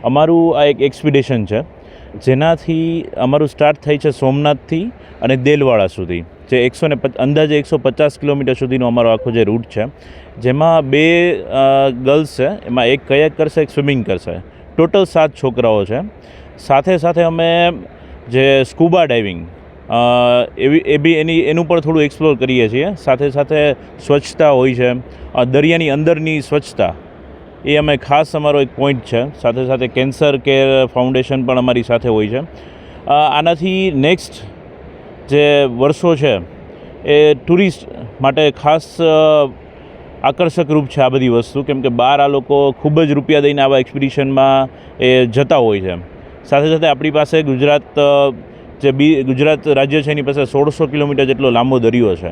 અમારું આ એક એક્સપિડિશન છે જેનાથી અમારું સ્ટાર્ટ થાય છે સોમનાથથી અને દેલવાડા સુધી, જે અંદાજે 150 કિલોમીટર સુધીનો અમારો આખો જે રૂટ છે, જેમાં 2 ગર્લ્સ છે, એમાં એક કયાક કરશે, એક સ્વિમિંગ કરશે. ટોટલ 7 છોકરાઓ છે. સાથે સાથે અમે જે સ્કૂબા ડાઇવિંગ એનું પણ થોડું એક્સપ્લોર કરીએ છીએ. સાથે સાથે સ્વચ્છતા હોય છે, દરિયાની અંદરની સ્વચ્છતા, એ અમે ખાસ અમારો એક પોઈન્ટ છે. સાથે સાથે કેન્સર કેર ફાઉન્ડેશન પણ અમારી સાથે હોય છે. આનાથી નેક્સ્ટ જે વર્ષો છે એ ટુરિસ્ટ માટે ખાસ આકર્ષક રૂપ છે આ બધી વસ્તુ, કેમ કે બહાર આ લોકો ખૂબ જ રૂપિયા દઈને આવા એક્સપિડિશનમાં એ જતા હોય છે. સાથે સાથે આપણી પાસે ગુજરાત રાજ્ય છે એની પાસે 1600 કિલોમીટર જેટલો લાંબો દરિયો છે.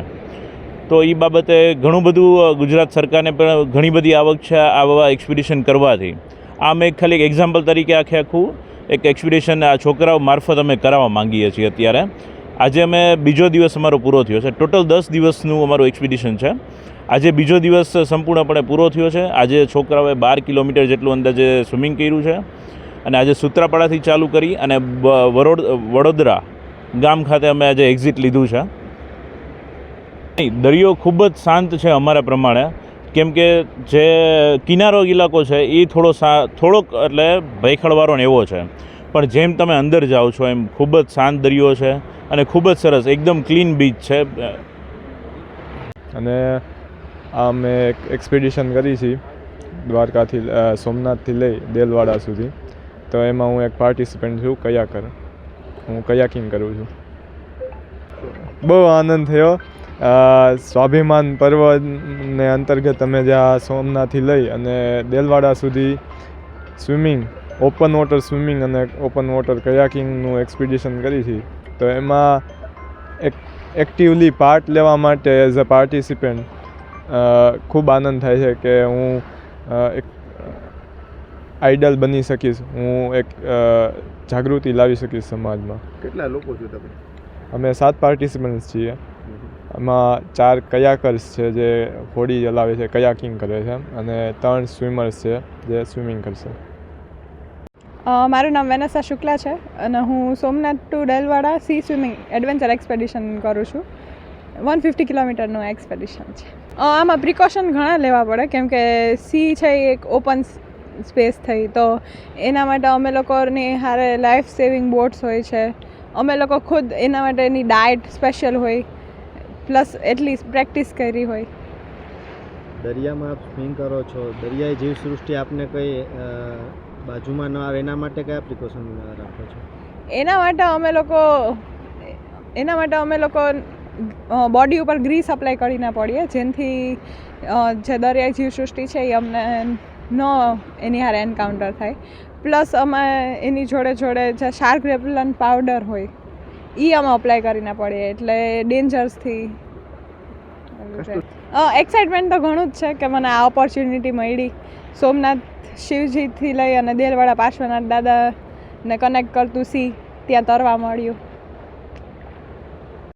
તો એ બાબતે ઘણું બધું ગુજરાત સરકારને પણ ઘણી બધી આવક છે આવા એક્સપિડિશન કરવાથી. આમ એક ખાલી એક એક્ઝામ્પલ તરીકે આખું એક એક્સપિડિશન આ છોકરાઓ મારફત અમે કરાવવા માંગીએ છીએ. અત્યારે આજે અમે બીજો દિવસ અમારો પૂરો થયો છે. ટોટલ 10 દિવસનું અમારું એક્સપિડિશન છે. આજે બીજો દિવસ સંપૂર્ણપણે પૂરો થયો છે. આજે છોકરાઓએ 12 કિલોમીટર જેટલું અંદાજે સ્વિમિંગ કર્યું છે અને આજે સૂત્રાપાડાથી ચાલુ કરી અને વડોદરા ગામ ખાતે અમે આજે એક્ઝિટ લીધું છે. દરિયો ખૂબ જ શાંત છે અમારા પ્રમાણે, કેમ કે જે કિનારો ઇલાકો છે એ થોડોક એટલે ભયખળવાળો ને એવો છે, પણ જેમ તમે અંદર જાઓ છો એમ ખૂબ જ શાંત દરિયો છે અને ખૂબ જ સરસ એકદમ ક્લીન બીચ છે. અને આ મેં એક એક્સપિડિશન કરી છે દ્વારકાથી સોમનાથથી લઈ દેલવાડા સુધી. તો એમાં હું એક પાર્ટિસિપન્ટ છું, કયાકર. હું કયાકિંગ કરું છું. બહુ આનંદ થયો. સ્વાભિમાન પર્વને અંતર્ગત અમે જ્યાં સોમનાથથી લઈ અને દેલવાડા સુધી સ્વિમિંગ, ઓપન વોટર સ્વિમિંગ અને ઓપન વોટર કયાકિંગનું એક્સપિડિશન કરી છે. તો એમાં એક્ટિવલી પાર્ટ લેવા માટે એઝ અ પાર્ટિસિપન્ટ ખૂબ આનંદ થાય છે કે હું એક આઇડલ બની શકીશ, હું એક જાગૃતિ લાવી શકીશ સમાજમાં. કેટલા લોકો છો તમે? અમે 7 પાર્ટિસિપન્ટ્સ છીએ. એમાં 4 કયાકર્સ છે જે હોડી ચલાવે છે, કયાકિંગ કરે છે, અને 3 સ્વિમર્સ છે જે સ્વિમિંગ કરશે. મારું નામ વેનસા શુક્લા છે અને હું Somnath to Delwada sea swimming adventure expedition કરું છું. 150 કિલોમીટરનું એક્સપેડિશન છે. આમાં પ્રિકોશન ઘણા લેવા પડે, કેમ કે સી છે એ એક ઓપન સ્પેસ થઈ, તો એના માટે અમે લોકોની હારે લાઈફ સેવિંગ બોટ્સ હોય છે. અમે લોકો ખુદ એના માટેની ડાયટ સ્પેશિયલ હોય, પ્લસ એટલી પ્રેક્ટિસ કરી હોય. દરિયામાં આપ સ્વિમિંગ કરો છો, દરિયાઈ જીવસૃષ્ટિ આપને કંઈ બાજુમાં ન આવે એના માટે કયા પ્રિકોશન રાખો છો? એના માટે અમે લોકો બોડી ઉપર ગ્રીસ અપ્લાય કરીને પડીએ, જેનાથી જે દરિયાઈ જીવસૃષ્ટિ છે એ અમને એની હારે એન્કાઉન્ટર થાય. પ્લસ અમે એની જોડે જે શાર્ક રેપલન્ટ પાવડર હોય એ અમે અપ્લાય કરીને પડીએ, એટલે ડેન્જર્સથી. એક્સાઇટમેન્ટ તો ઘણું જ છે કે મને આ ઓપોર્ચ્યુનિટી મળી. સોમનાથ શિવજીથી લઈ અને દેલવાડા પાર્શ્વનાથ દાદાને કનેક્ટ કરતું સી ત્યાં તરવા મળ્યું.